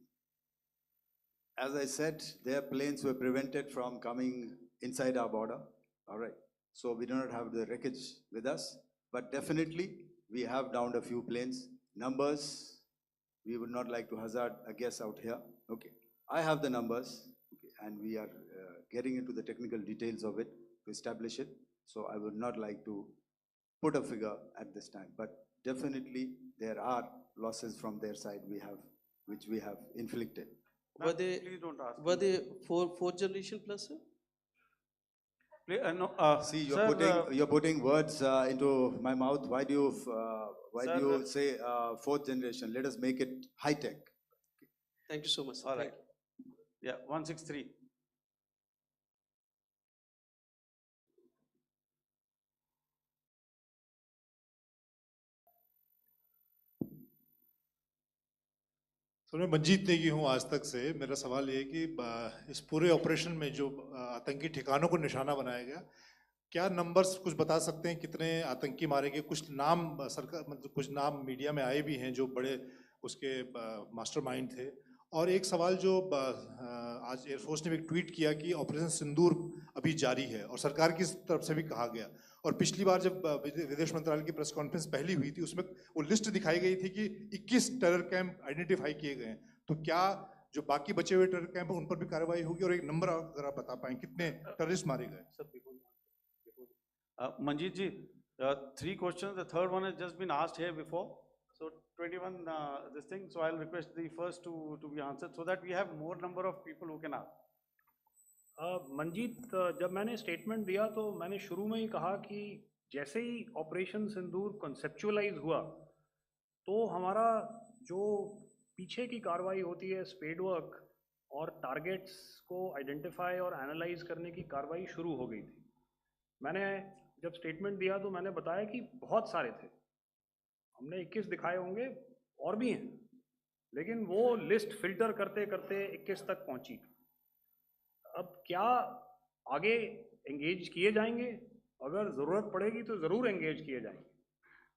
as I said, their planes were prevented from coming inside our border. All right. So we do not have the wreckage with us, but definitely we have downed a few planes. Numbers, we would not like to hazard a guess out here. Okay. I have the numbers, okay, and we are getting into the technical details of it to establish it. So I would not like to put a figure at this time, but definitely there are losses from their side which we have inflicted. Were they, Please don't ask. were they fourth generation plus, sir? No, See, sir, you're putting words into my mouth. Why do you say fourth generation? Let us make it high tech. Thank you so much, sir. all Thank right. Yeah, 163. तो मैं मंजीत नेगी हूँ आज तक से। मेरा सवाल ये है कि इस पूरे ऑपरेशन में जो आतंकी ठिकानों को निशाना बनाया गया, क्या नंबर्स कुछ बता सकते हैं कितने आतंकी मारे गए? कुछ नाम सरकार मतलब कुछ नाम मीडिया में आए भी हैं जो बड़े उसके मास्टरमाइंड थे। और एक सवाल जो आज एयरफोर्स ने भी ट्वीट किया कि ऑपरेशन सिंदूर अभी जारी है और सरकार की तरफ से भी कहा गया, और पिछली बार जब विदेश मंत्रालय की प्रेस कॉन्फ्रेंस पहली हुई थी उसमें वो लिस्ट दिखाई गई थी कि 21 टेरर कैंप आइडेंटिफाई किए गए हैं। तो क्या जो बाकी बचे हुए टेरर कैंप हैं उन पर भी कार्रवाई होगी, और एक नंबर अगर आप बता पाएं कितने टेररिस्ट मारे गए? Manjeet ji, 3 questions. The third one has just been asked here before. So 21 this thing. So I'll request the first to be answered so that we have more number of people who can ask. Manjeet, जब मैंने statement दिया तो मैंने शुरू में ही कहा कि जैसे ही ऑपरेशन सिंदूर कॉन्सेप्चुअलाइज हुआ तो हमारा जो पीछे की कार्रवाई होती है स्पेड वर्क और टारगेट्स को आइडेंटिफाई और एनालाइज करने की कार्रवाई शुरू हो गई थी। मैंने जब स्टेटमेंट दिया तो मैंने बताया कि बहुत सारे थे, हमने 21 दिखाए होंगे और भी हैं, लेकिन वो लिस्ट फिल्टर करते करते 21 तक पहुंची। अब क्या आगे एंगेज किए जाएंगे, अगर ज़रूरत पड़ेगी तो ज़रूर एंगेज किए जाएंगे,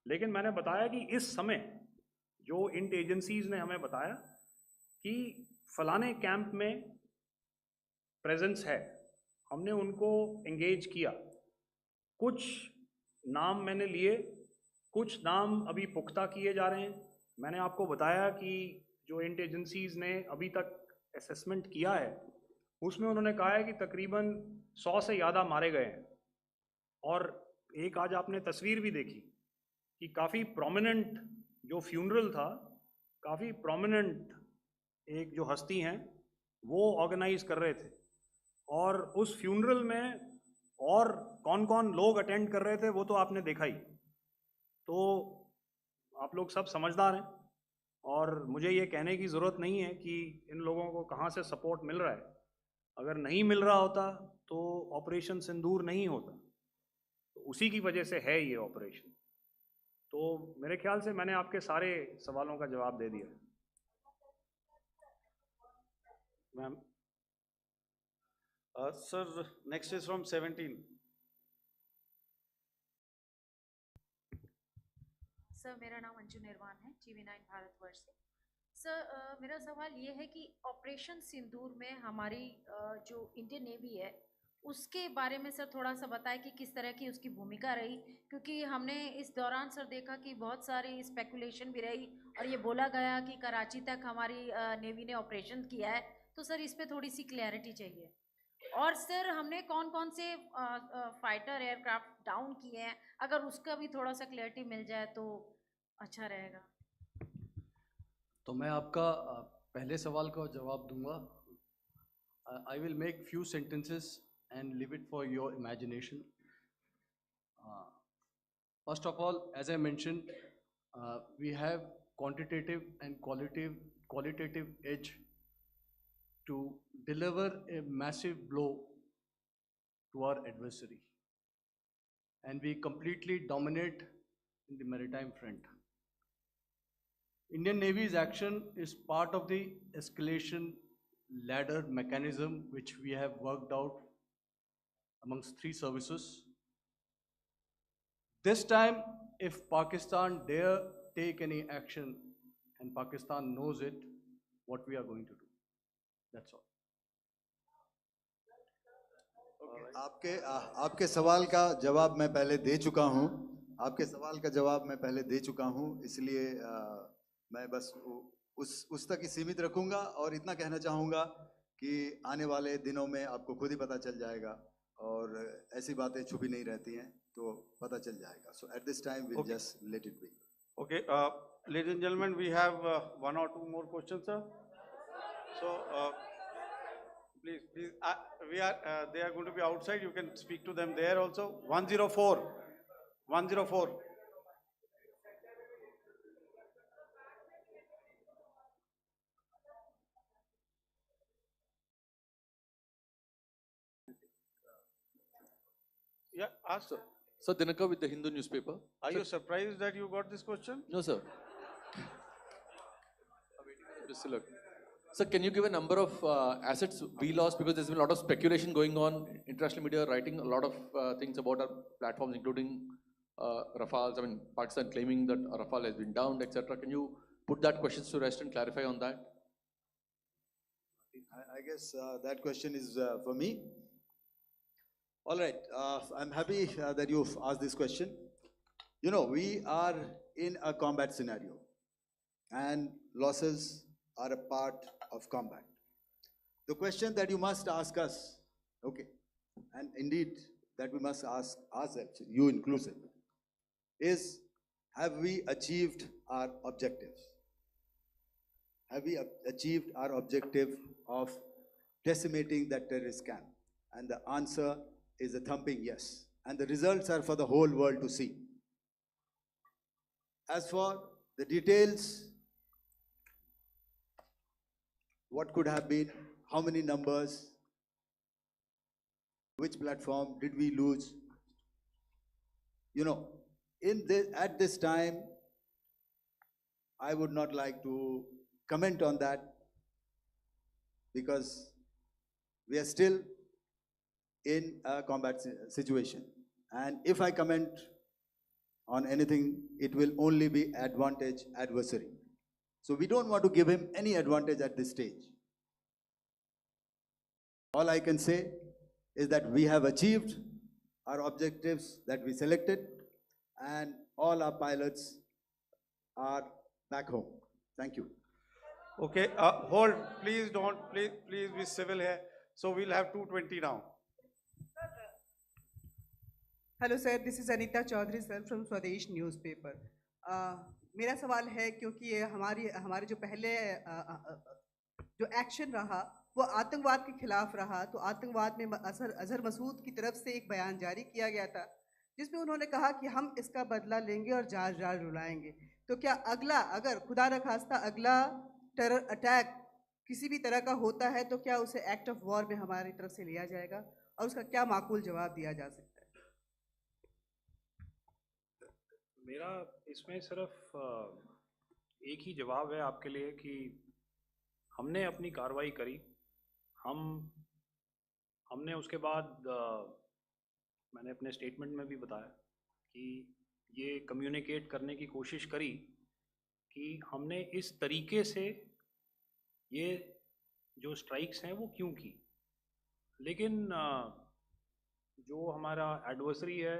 लेकिन मैंने बताया कि इस समय जो इंट एजेंसीज ने हमें बताया कि फलाने कैंप में प्रेजेंस है, हमने उनको एंगेज किया। कुछ नाम मैंने लिए, कुछ नाम अभी पुख्ता किए जा रहे हैं। मैंने आपको बताया कि जो इंट एजेंसीज ने अभी तक असेसमेंट किया है उसमें उन्होंने कहा है कि तकरीबन 100 से ज़्यादा मारे गए हैं। और एक आज आपने तस्वीर भी देखी कि काफ़ी प्रोमिनेंट जो फ्यूनरल था, काफ़ी प्रोमिनेंट एक जो हस्ती हैं वो ऑर्गेनाइज कर रहे थे, और उस फ्यूनरल में और कौन कौन लोग अटेंड कर रहे थे वो तो आपने देखा ही। तो आप लोग सब समझदार हैं और मुझे ये कहने की ज़रूरत नहीं है कि इन लोगों को कहाँ से सपोर्ट मिल रहा है। अगर नहीं मिल रहा होता तो ऑपरेशन सिंदूर नहीं होता, तो उसी की वजह से है ये ऑपरेशन। तो मेरे ख्याल से मैंने आपके सारे सवालों का जवाब दे दिया। Ma'am. Sir, next is from 17. Sir, मेरा नाम अंजू निर्वाण है, TV9 भारतवर्ष से। सर, मेरा सवाल ये है कि ऑपरेशन सिंदूर में हमारी जो इंडियन नेवी है उसके बारे में सर थोड़ा सा बताएं कि किस तरह की उसकी भूमिका रही, क्योंकि हमने इस दौरान सर देखा कि बहुत सारी स्पेकुलेशन भी रही और ये बोला गया कि कराची तक हमारी नेवी ने ऑपरेशन किया है। तो सर इस पे थोड़ी सी क्लैरिटी चाहिए। और सर हमने कौन कौन से फाइटर एयरक्राफ्ट डाउन किए हैं, अगर उसका भी थोड़ा सा क्लैरिटी मिल जाए तो अच्छा रहेगा। तो मैं आपका पहले सवाल का जवाब दूंगा। I will make few sentences and leave it for your imagination. First of all, as I mentioned, we have quantitative and qualitative edge to deliver a massive blow to our adversary, and we completely dominate in the maritime front. Indian Navy's action is part of the escalation ladder mechanism which we have worked out amongst 3 services. This time, if Pakistan dare take any action, and Pakistan knows it, what we are going to do. That's all. आपके सवाल का जवाब मैं पहले दे चुका हूं। आपके सवाल का जवाब मैं पहले दे चुका हूं, इसलिए मैं बस उस तक ही सीमित रखूंगा और इतना कहना चाहूंगा कि आने वाले दिनों में आपको खुद ही पता चल जाएगा, और ऐसी बातें छुपी नहीं रहती हैं, तो पता चल जाएगा। So at this time we'll just let it be. Okay, ladies and gentlemen, we have 1 or 2 more questions, sir. So please, they are going to be outside. You can speak to them there also. 104. Yeah, ask. Sir, Dinaka with the Hindu newspaper. Are you surprised that you got this question? No, sir. Sir, can you give a number of assets we lost, because there's been a lot of speculation going on, international media writing a lot of things about our platforms, including Rafales. I mean, Pakistan claiming that Rafale has been downed, etc. Can you put that question to rest and clarify on that? I guess that question is for me. All right, I'm happy that you've asked this question. You know, we are in a combat scenario, and losses are a part of combat. The question that you must ask us, okay, and indeed that we must ask ourselves, you inclusive, is have we achieved our objectives? Have we achieved our objective of decimating that terrorist camp? And the answer is a thumping yes. And the results are for the whole world to see. As for the details, what could have been, how many numbers, which platform did we lose? You know, at this time, I would not like to comment on that because we are still in a combat situation. And if I comment on anything, it will only be advantage adversary. So we don't want to give him any advantage at this stage. All I can say is that we have achieved our objectives that we selected, and all our pilots are back home. Thank you. Okay, hold, please don't, please be civil here. So we'll have 220 now. Hello sir, this is Anita Chaudhary sir from Swadesh newspaper. मेरा सवाल है, क्योंकि ये हमारे जो पहले जो action रहा वो आतंकवाद के खिलाफ रहा, तो आतंकवाद में अजहर मसूद की तरफ से एक बयान जारी किया गया था जिसमें उन्होंने कहा कि हम इसका बदला लेंगे और जाल जाल रुलाएंगे। तो क्या अगला, अगर खुदा न खास्ता अगला टेरर अटैक किसी भी तरह का होता है, तो क्या उसे एक्ट ऑफ वॉर में हमारी तरफ से लिया जाएगा और उसका क्या माकूल जवाब दिया जा सकता है? मेरा इसमें सिर्फ एक ही जवाब है आपके लिए कि हमने अपनी कार्रवाई करी। हमने उसके बाद मैंने अपने स्टेटमेंट में भी बताया कि ये कम्युनिकेट करने की कोशिश करी कि हमने इस तरीके से ये जो स्ट्राइक्स हैं वो क्यों की। लेकिन जो हमारा एडवर्सरी है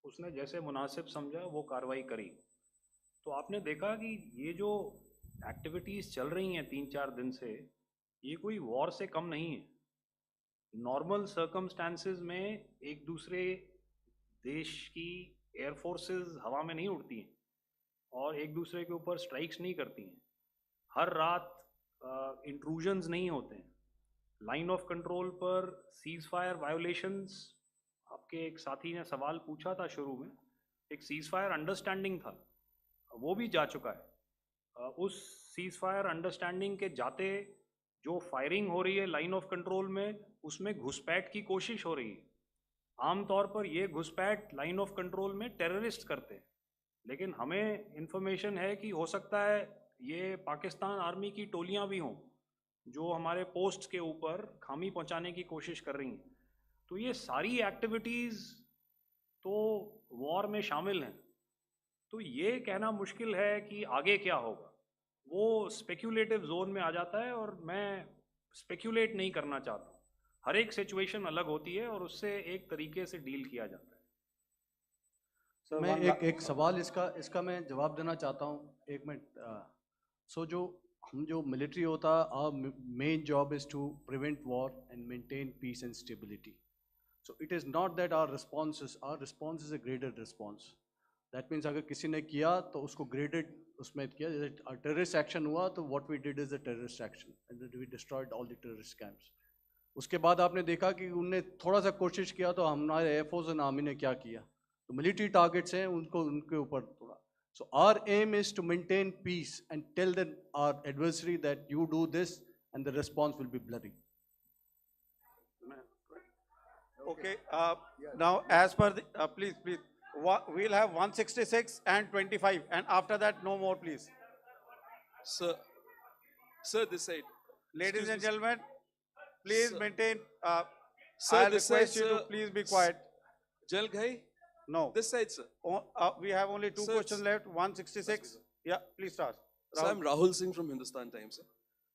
उसने जैसे मुनासिब समझा वो कार्रवाई करी। तो आपने देखा कि ये जो एक्टिविटीज़ चल रही हैं 3-4 दिन से, ये कोई वॉर से कम नहीं है। नॉर्मल सर्कमस्टांसेस में एक दूसरे देश की एयर फोर्सेस हवा में नहीं उड़ती हैं और एक दूसरे के ऊपर स्ट्राइक्स नहीं करती हैं। हर रात इंट्रूजन्स नहीं होते हैं। लाइन ऑफ कंट्रोल पर सीज फायर वायोलेशंस, आपके एक साथी ने सवाल पूछा था शुरू में, एक सीज फायर अंडरस्टैंडिंग था, वो भी जा चुका है। उस सीज फायर अंडरस्टैंडिंग के जाते जो फायरिंग हो रही है लाइन ऑफ कंट्रोल में, उसमें घुसपैठ की कोशिश हो रही है। आमतौर पर ये घुसपैठ लाइन ऑफ कंट्रोल में टेररिस्ट करते हैं, लेकिन हमें इन्फॉर्मेशन है कि हो सकता है ये पाकिस्तान आर्मी की टोलियां भी हों जो हमारे पोस्ट के ऊपर खामी पहुंचाने की कोशिश कर रही हैं। तो ये सारी एक्टिविटीज़ तो वॉर में शामिल हैं। तो ये कहना मुश्किल है कि आगे क्या होगा, वो स्पेक्यूलेटिव जोन में आ जाता है और मैं स्पेक्यूलेट नहीं करना चाहता हूँ। हर एक सिचुएशन अलग होती है और उससे एक तरीके से डील किया जाता है। So मैं एक सवाल इसका मैं जवाब देना चाहता हूँ, एक मिनट। सो जो मिलिट्री होता है, our main job is to prevent war and maintain peace and stability. So it is not that our response is a graded response. That means अगर किसी ने किया तो उसको graded उसमें किया, जैसे terrorist action हुआ तो what we did is a terrorist action and then we destroyed all the terrorist camps. उसके बाद आपने देखा कि उनने थोड़ा सा कोशिश किया तो हमारे एयरफोर्स एंड आर्मी ने क्या किया, तो मिलिट्री टारगेट्स हैं उनके ऊपर थोड़ा। So our aim is to maintain peace and tell our adversary that you do this and the response will be bloody. Okay, now as per the, please, we'll have 166 and 25, and after that, no more, please. Sir, this side. Ladies and gentlemen, please maintain, Sir, I this request side, you to sir. please be quiet. Jal Ghai? No. This side, sir. We have only two Sir, questions left, 166. Yeah, please start. Sir, I'm Rahul Singh from Hindustan Times, sir.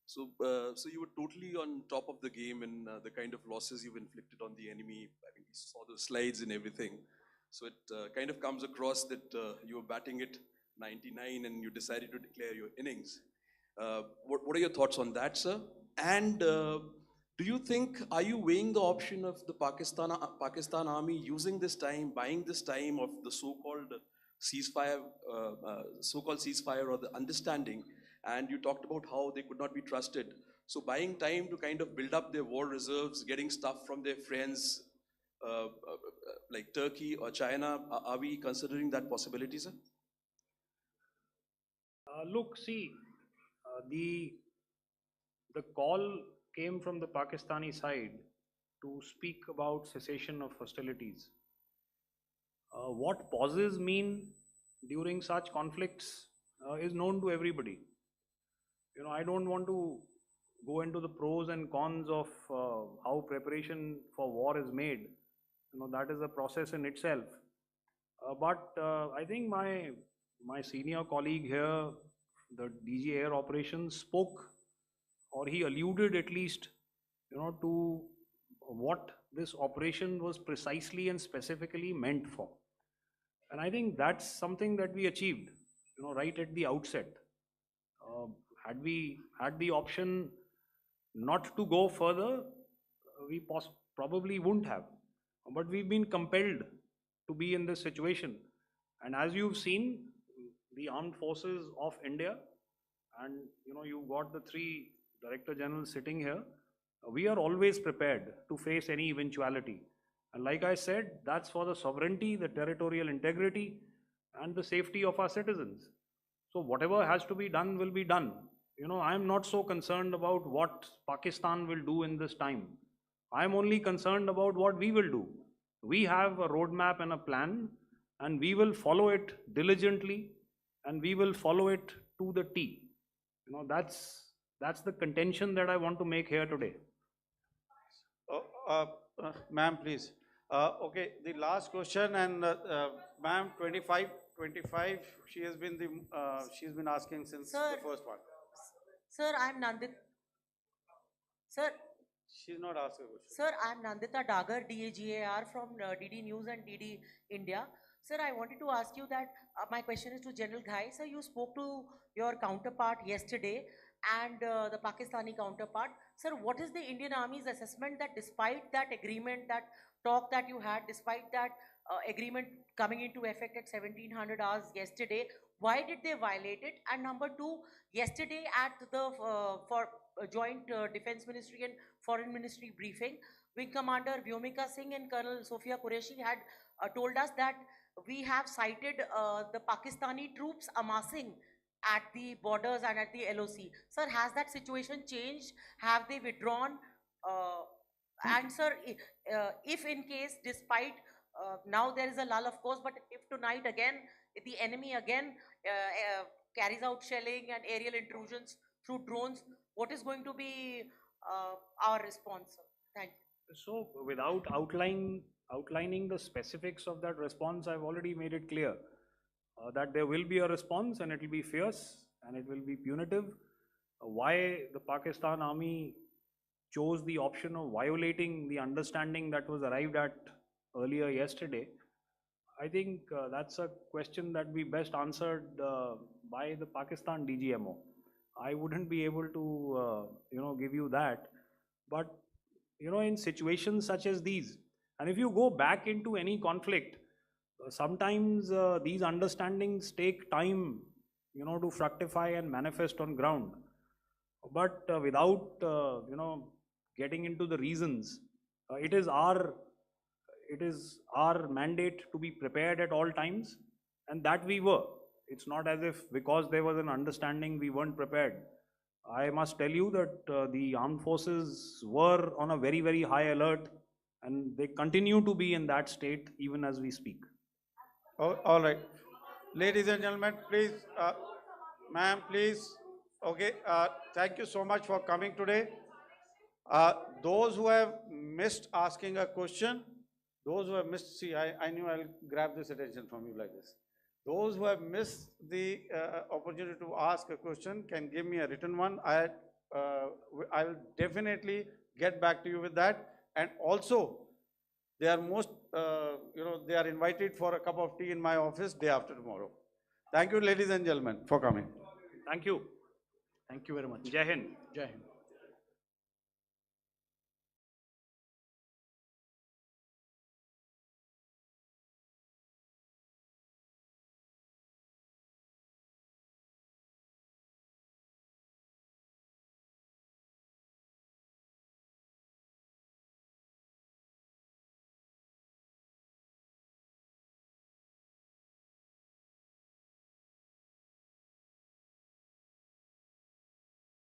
So you were totally on top of the game in the kind of losses you've inflicted on the enemy. I mean, we saw the slides and everything. So it kind of comes across that you were batting it 99 and you decided to declare your innings. What are your thoughts on that, sir? And do you think, are you weighing the option of the Pakistan army using this time, buying this time of the ceasefire, so-called ceasefire or the understanding? And you talked about how they could not be trusted. So buying time to kind of build up their war reserves, getting stuff from their friends like Turkey or China, are we considering that possibility, sir? Look, see, the call came from the Pakistani side to speak about cessation of hostilities. What pauses mean during such conflicts is known to everybody. I don't want to go into the pros and cons of how preparation for war is made. That is a process in itself. But I think my senior colleague here, the DG Air Operations, spoke, or he alluded at least, to what this operation was precisely and specifically meant for. And I think that's something that we achieved, right at the outset. Had we had the option not to go further, we probably wouldn't have. But we've been compelled to be in this situation. And as you've seen, the armed forces of India, and you've got the three Director Generals sitting here, we are always prepared to face any eventuality. And like I said, that's for the sovereignty, the territorial integrity, and the safety of our citizens. So whatever has to be done will be done. I'm not so concerned about what Pakistan will do in this time. I'm only concerned about what we will do. We have a roadmap and a plan, and we will follow it diligently, and we will follow it to the T. That's the contention that I want to make here today. Ma'am, please. Okay, the last question, and ma'am, 25, she's been asking since Sir, the first one. Sir, I'm Nandita. Sir, She's not asking a question. Sir, I'm Nandita Dagar, DAGAR from DD News and DD India. Sir, I wanted to ask you that my question is to General Ghai. Sir, you spoke to your counterpart yesterday and the Pakistani counterpart. Sir, what is the Indian Army's assessment that despite that agreement, that talk that you had, despite that agreement coming into effect at 1700 hours yesterday, why did they violate it? And number two, yesterday at the joint Defense Ministry and Foreign Ministry briefing, Wing Commander Vyomika Singh and Colonel Sophia Qureshi had told us that we have cited the Pakistani troops amassing at the borders and at the LOC. Sir, has that situation changed? Have they withdrawn? And sir, if in case, despite now there is a lull, of course, but if tonight again, if the enemy again carries out shelling and aerial intrusions through drones, what is going to be our response, sir? Thank you. So without outlining the specifics of that response, I've already made it clear that there will be a response, and it will be fierce and it will be punitive. Why the Pakistan Army chose the option of violating the understanding that was arrived at earlier yesterday, I think that's a question that we best answered by the Pakistan DGMO. I wouldn't be able to give you that. But in situations such as these, and if you go back into any conflict, sometimes these understandings take time to fructify and manifest on ground. But without getting into the reasons, it is our mandate to be prepared at all times, and that we were. It's not as if because there was an understanding we weren't prepared. I must tell you that the armed forces were on a very, very high alert, and they continue to be in that state even as we speak. Oh, all right. Ladies and gentlemen, please, ma'am, please. Okay, thank you so much for coming today. Those who have missed asking a question, those who have missed, see, I knew I'll grab this attention from you like this. Those who have missed the opportunity to ask a question can give me a written one. I will definitely get back to you with that. And also, they are they are invited for a cup of tea in my office day after tomorrow. Thank you, ladies and gentlemen, for coming. Thank you. Thank you very much. Jai Hind. Jai Hind.